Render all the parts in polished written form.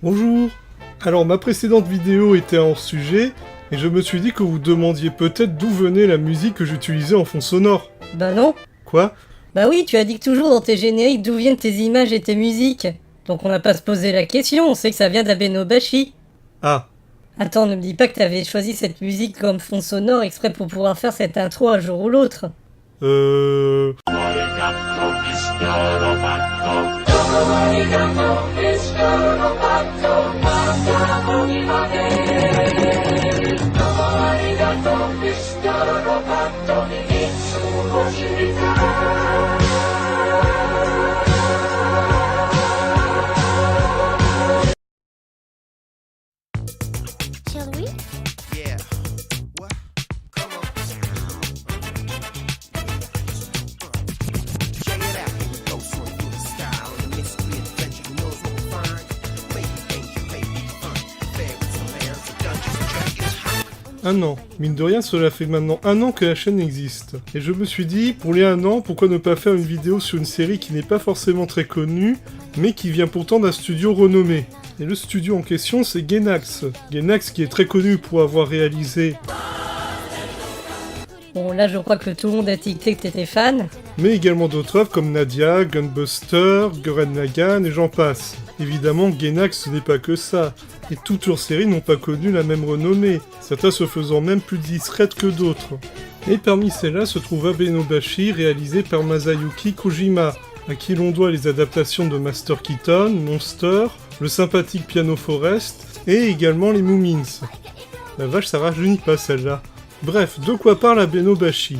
Bonjour. Alors ma précédente vidéo était hors sujet, et je me suis dit que vous demandiez peut-être d'où venait la musique que j'utilisais en fond sonore. Bah non. Quoi? Bah oui, tu indiques toujours dans tes génériques d'où viennent tes images et tes musiques. Donc on n'a pas à se poser la question, on sait que ça vient d'Abenobashi. Ah, Attends, ne me dis pas que t'avais choisi cette musique comme fond sonore exprès pour pouvoir faire cette intro un jour ou l'autre. euh... Shall we? Yeah. What? Come on. Check it out. Here we go. Soaring through the style and the mystery adventure. Who knows what we'll find? Maybe danger, maybe fun. Fairies and lands and dungeons and dragons. Un an. Mine de rien, cela fait maintenant un an que la chaîne existe. Et je me suis dit, pour les un an, pourquoi ne pas faire une vidéo sur une série qui n'est pas forcément très connue, mais qui vient pourtant d'un studio renommé. Et le studio en question, c'est Gainax. Gainax qui est très connu pour avoir réalisé, Bon, là je crois que tout le monde a tilté que t'étais fan. mais également d'autres œuvres comme Nadia, Gunbuster, Gurren Lagann et j'en passe. Évidemment, Gainax ce n'est pas que ça, et toutes leurs séries n'ont pas connu la même renommée, certains se faisant même plus discrètes que d'autres. Et parmi celles-là se trouve Abenobashi, réalisé par Masayuki Kojima, à qui l'on doit les adaptations de Master Keaton, Monster, le sympathique Piano Forest, et également les Moomins. La vache, ça rajeunit pas celle-là. Bref, de quoi parle Abenobashi?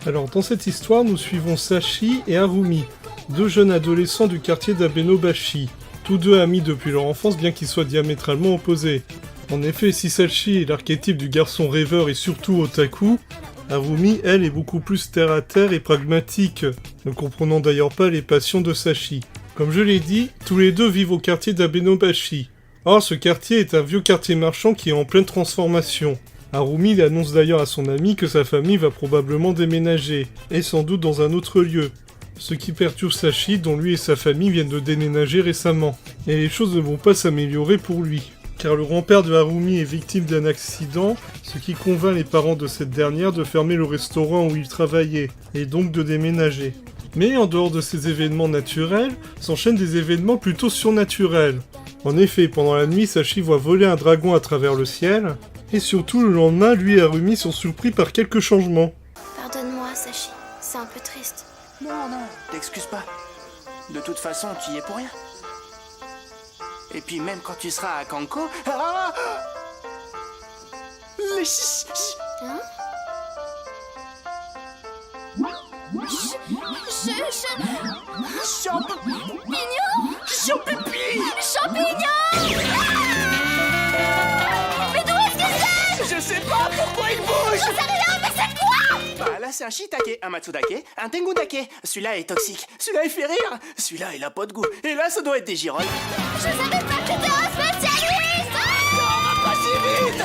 Alors, dans cette histoire, nous suivons Sashi et Harumi, deux jeunes adolescents du quartier d'Abenobashi, tous deux amis depuis leur enfance bien qu'ils soient diamétralement opposés. En effet, si Sashi est l'archétype du garçon rêveur et surtout otaku, Harumi, elle, est beaucoup plus terre-à-terre et pragmatique, ne comprenant d'ailleurs pas les passions de Sashi. Comme je l'ai dit, tous les deux vivent au quartier d'Abenobashi. Or, ce quartier est un vieux quartier marchand qui est en pleine transformation. Harumi annonce d'ailleurs à son ami que sa famille va probablement déménager, et sans doute dans un autre lieu. Ce qui perturbe Sashi, dont lui et sa famille viennent de déménager récemment. Et les choses ne vont pas s'améliorer pour lui. Car le grand-père de Harumi est victime d'un accident, ce qui convainc les parents de cette dernière de fermer le restaurant où il travaillait, et donc de déménager. Mais en dehors de ces événements naturels, s'enchaînent des événements plutôt surnaturels. En effet, pendant la nuit, Sashi voit voler un dragon à travers le ciel, et surtout le lendemain, lui et Harumi sont surpris par quelques changements. Pardonne-moi, Sashi. C'est un peu triste. Non, non, t'excuses pas. De toute façon, tu y es pour rien. Et puis même quand tu seras à Kanko... Ah les Hein? Champignons. Mais d'où est-ce que c'est? Je sais pas pourquoi il bouge. J'en sais rien, mais c'est quoi? Bah là c'est un shiitake, un matsudake, un tengudake. Celui-là est toxique, celui-là il fait rire, celui-là il a pas de goût. Et là ça doit être des girolles. Je savais pas que t'étais un spécialiste! Pas si vite.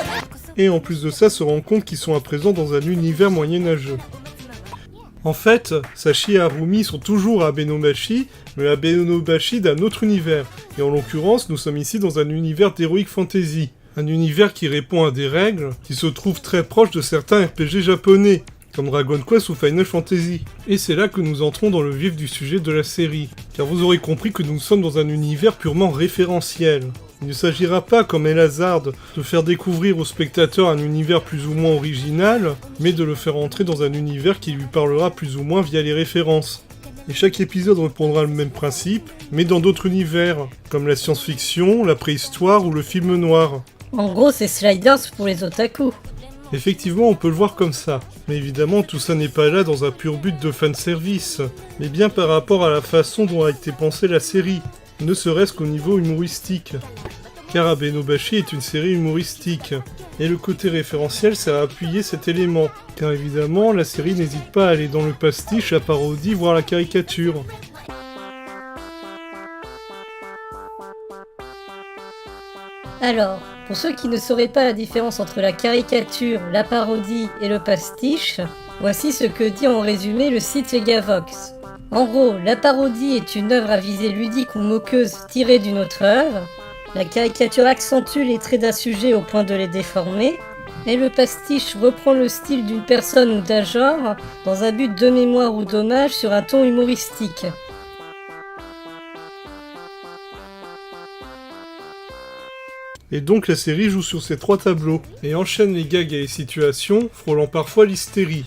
Et en plus de ça, se rend compte qu'ils sont à présent dans un univers moyenâgeux. En fait, Sashi et Harumi sont toujours à Abenobashi, mais à Abenobashi d'un autre univers. Et en l'occurrence, nous sommes ici dans un univers d'heroic fantasy. Un univers qui répond à des règles qui se trouvent très proches de certains RPG japonais, comme Dragon Quest ou Final Fantasy. Et c'est là que nous entrons dans le vif du sujet de la série, car vous aurez compris que nous sommes dans un univers purement référentiel. Il ne s'agira pas, comme Elazard, de faire découvrir au spectateur un univers plus ou moins original, mais de le faire entrer dans un univers qui lui parlera plus ou moins via les références. Et chaque épisode reprendra le même principe, mais dans d'autres univers, comme la science-fiction, la préhistoire ou le film noir. En gros, c'est Sliders pour les otaku. Effectivement, on peut le voir comme ça. Mais évidemment, tout ça n'est pas là dans un pur but de fanservice, mais bien par rapport à la façon dont a été pensée la série, ne serait-ce qu'au niveau humoristique. Car Abenobashi est une série humoristique, et le côté référentiel sert à appuyer cet élément, car évidemment, la série n'hésite pas à aller dans le pastiche, la parodie, voire la caricature. Alors, pour ceux qui ne sauraient pas la différence entre la caricature, la parodie et le pastiche, voici ce que dit en résumé le site Megavox. En gros, la parodie est une œuvre à visée ludique ou moqueuse tirée d'une autre œuvre. la caricature accentue les traits d'un sujet au point de les déformer, et le pastiche reprend le style d'une personne ou d'un genre dans un but de mémoire ou d'hommage sur un ton humoristique. Et donc la série joue sur ces 3 tableaux, et enchaîne les gags et les situations, frôlant parfois l'hystérie.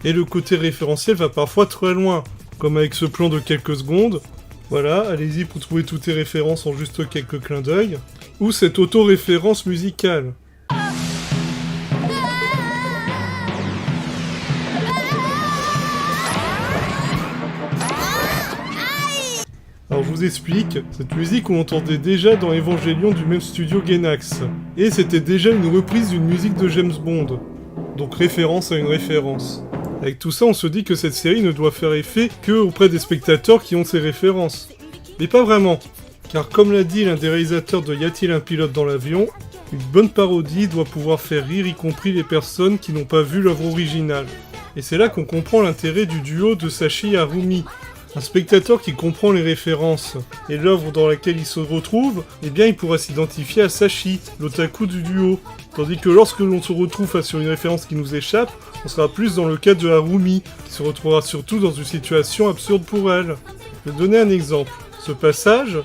Et le côté référentiel va parfois très loin, comme avec ce plan de quelques secondes. Voilà, allez-y pour trouver toutes les références en juste quelques clins d'œil. Ou cette auto-référence musicale. Alors je vous explique, cette musique on l'entendait déjà dans Evangelion du même studio Gainax. Et c'était déjà une reprise d'une musique de James Bond. Donc référence à une référence. Avec tout ça, on se dit que cette série ne doit faire effet que auprès des spectateurs qui ont ces références. Mais pas vraiment, car comme l'a dit l'un des réalisateurs de Y a-t-il un pilote dans l'avion, une bonne parodie doit pouvoir faire rire y compris les personnes qui n'ont pas vu l'œuvre originale. Et c'est là qu'on comprend l'intérêt du duo de Sachi et Harumi. Un spectateur qui comprend les références et l'œuvre dans laquelle il se retrouve, eh bien il pourra s'identifier à Sachi, l'otaku du duo. Tandis que lorsque l'on se retrouve face sur une référence qui nous échappe, on sera plus dans le cas de Harumi, qui se retrouvera surtout dans une situation absurde pour elle. Je vais donner un exemple. Ce passage...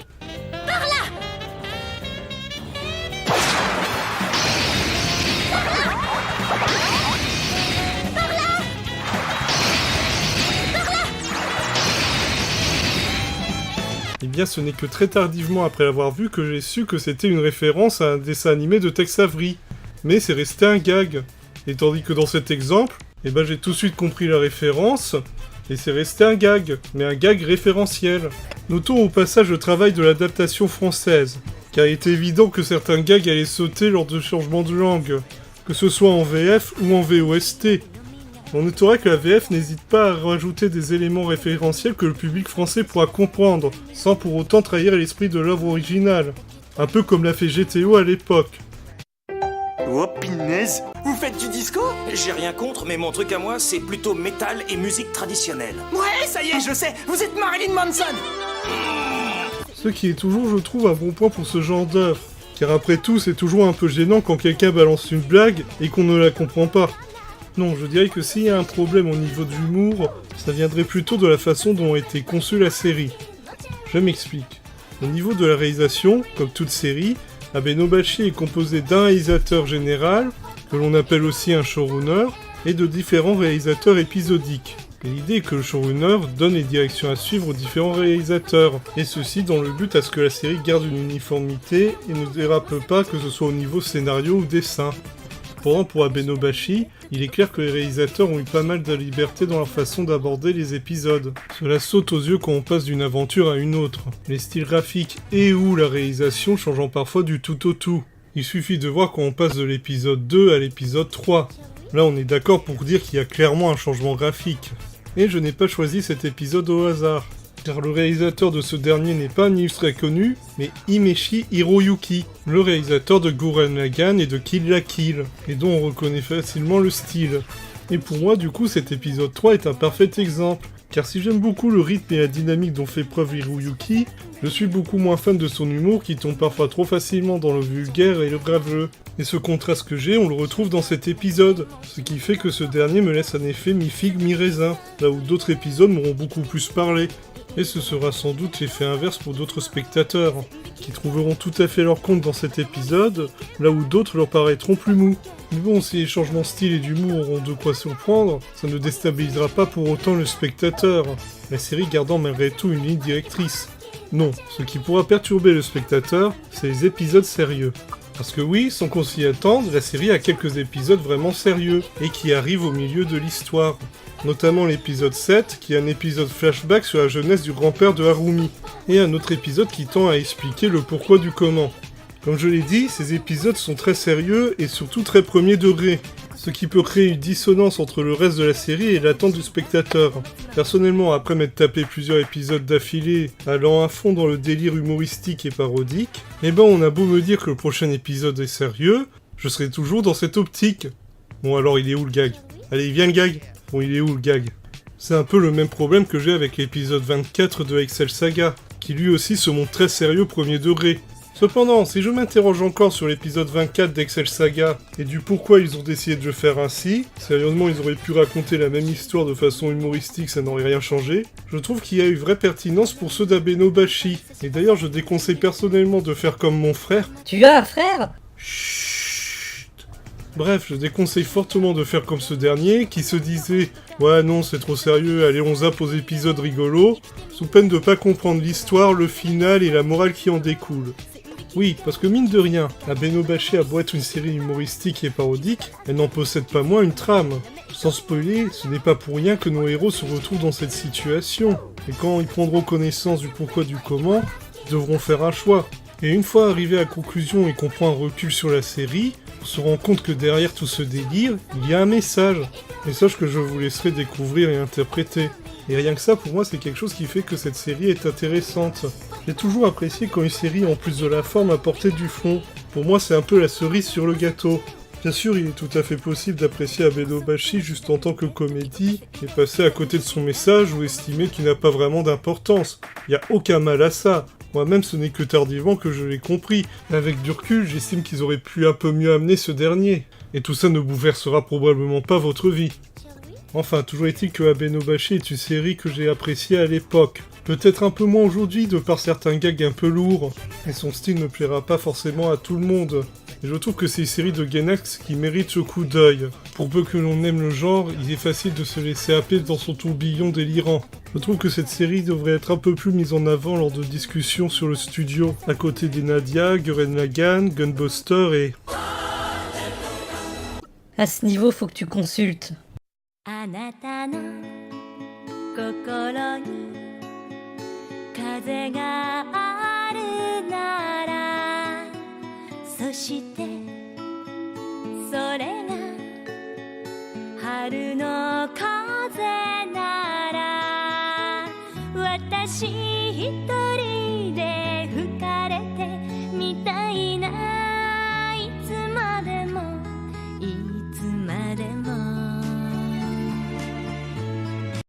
Eh bien, ce n'est que très tardivement après l'avoir vu que j'ai su que c'était une référence à un dessin animé de Tex Avery. Mais c'est resté un gag. Et tandis que dans cet exemple, eh ben j'ai tout de suite compris la référence, et c'est resté un gag, mais un gag référentiel. Notons au passage le travail de l'adaptation française, car il est évident que certains gags allaient sauter lors de changements de langue, que ce soit en VF ou en VOST. On notera que la VF n'hésite pas à rajouter des éléments référentiels que le public français pourra comprendre, sans pour autant trahir l'esprit de l'œuvre originale. Un peu comme l'a fait GTO à l'époque. Oh punaise! Vous faites du disco? J'ai rien contre, mais mon truc à moi, c'est plutôt métal et musique traditionnelle. Ouais, ça y est, je sais, vous êtes Marilyn Manson! Ce qui est toujours, je trouve, un bon point pour ce genre d'œuvre. Car après tout, c'est toujours un peu gênant quand quelqu'un balance une blague et qu'on ne la comprend pas. Non, je dirais que s'il y a un problème au niveau de l'humour, ça viendrait plutôt de la façon dont a été conçue la série. Je m'explique. Au niveau de la réalisation, comme toute série, Abenobashi est composé d'un réalisateur général, que l'on appelle aussi un showrunner, et de différents réalisateurs épisodiques. Et l'idée est que le showrunner donne les directions à suivre aux différents réalisateurs, et ceci dans le but à ce que la série garde une uniformité et ne dérape pas que ce soit au niveau scénario ou dessin. Cependant, pour Abenobashi, il est clair que les réalisateurs ont eu pas mal de liberté dans leur façon d'aborder les épisodes. Cela saute aux yeux quand on passe d'une aventure à une autre, les styles graphiques et ou la réalisation changeant parfois du tout au tout. Il suffit de voir quand on passe de l'épisode 2 à l'épisode 3. Là on est d'accord pour dire qu'il y a clairement un changement graphique. Et je n'ai pas choisi cet épisode au hasard, car le réalisateur de ce dernier n'est pas un illustre connu, mais Himeshi Hiroyuki, le réalisateur de Gurren Lagann et de Kill la Kill, et dont on reconnaît facilement le style. Et pour moi, du coup, cet épisode 3 est un parfait exemple, car si j'aime beaucoup le rythme et la dynamique dont fait preuve Hiroyuki, je suis beaucoup moins fan de son humour qui tombe parfois trop facilement dans le vulgaire et le graveux. Et ce contraste que j'ai, on le retrouve dans cet épisode, ce qui fait que ce dernier me laisse un effet mi-figue mi-raisin, là où d'autres épisodes m'auront beaucoup plus parlé. Et ce sera sans doute l'effet inverse pour d'autres spectateurs, qui trouveront tout à fait leur compte dans cet épisode, là où d'autres leur paraîtront plus mous. Mais bon, si les changements de style et d'humour auront de quoi surprendre, ça ne déstabilisera pas pour autant le spectateur, la série gardant malgré tout une ligne directrice. Non, ce qui pourra perturber le spectateur, c'est les épisodes sérieux. Parce que oui, sans qu'on s'y attende, la série a quelques épisodes vraiment sérieux, et qui arrivent au milieu de l'histoire. Notamment l'épisode 7, qui est un épisode flashback sur la jeunesse du grand-père de Harumi, et un autre épisode qui tend à expliquer le pourquoi du comment. Comme je l'ai dit, ces épisodes sont très sérieux et surtout très premier degré, ce qui peut créer une dissonance entre le reste de la série et l'attente du spectateur. Personnellement, après m'être tapé plusieurs épisodes d'affilée, allant à fond dans le délire humoristique et parodique, eh ben on a beau me dire que le prochain épisode est sérieux, je serai toujours dans cette optique. Bon alors il est où le gag? Allez, viens le gag! Bon, il est où le gag? C'est un peu le même problème que j'ai avec l'épisode 24 de Excel Saga, qui lui aussi se montre très sérieux premier degré. Cependant, si je m'interroge encore sur l'épisode 24 d'Excel Saga et du pourquoi ils ont décidé de le faire ainsi, sérieusement ils auraient pu raconter la même histoire de façon humoristique, ça n'aurait rien changé, je trouve qu'il y a eu vraie pertinence pour ceux d'Abenobashi. Et d'ailleurs je déconseille personnellement de faire comme mon frère. Tu as un frère? Chut. Bref, je déconseille fortement de faire comme ce dernier, qui se disait « Ouais non, c'est trop sérieux, allez on zappe aux épisodes rigolos », sous peine de pas comprendre l'histoire, le final et la morale qui en découle. Oui, parce que mine de rien, Abenobashi a beau être une série humoristique et parodique, elle n'en possède pas moins une trame. Sans spoiler, ce n'est pas pour rien que nos héros se retrouvent dans cette situation. Et quand ils prendront connaissance du pourquoi du comment, ils devront faire un choix. Et une fois arrivé à la conclusion et qu'on prend un recul sur la série, on se rend compte que derrière tout ce délire, il y a un message. Message que je vous laisserai découvrir et interpréter. Et rien que ça, pour moi, c'est quelque chose qui fait que cette série est intéressante. J'ai toujours apprécié quand une série, en plus de la forme, apportait du fond. Pour moi, c'est un peu la cerise sur le gâteau. Bien sûr, il est tout à fait possible d'apprécier Abenobashi juste en tant que comédie, et passer à côté de son message ou estimer qu'il n'a pas vraiment d'importance. Y a aucun mal à ça. Moi-même, ce n'est que tardivement que je l'ai compris. Avec du recul, j'estime qu'ils auraient pu un peu mieux amener ce dernier. Et tout ça ne bouleversera probablement pas votre vie. Enfin, toujours est-il que Abenobashi est une série que j'ai appréciée à l'époque. Peut-être un peu moins aujourd'hui de par certains gags un peu lourds, et son style ne plaira pas forcément à tout le monde. Et je trouve que c'est une série de Gainax qui mérite ce coup d'œil. Pour peu que l'on aime le genre, il est facile de se laisser happer dans son tourbillon délirant. Je trouve que cette série devrait être un peu plus mise en avant lors de discussions sur le studio, à côté des Nadia, Gurren Lagann, Gunbuster et... À ce niveau, faut que tu consultes. あなたの心に風があるならそしてそれが春の風なら私一人で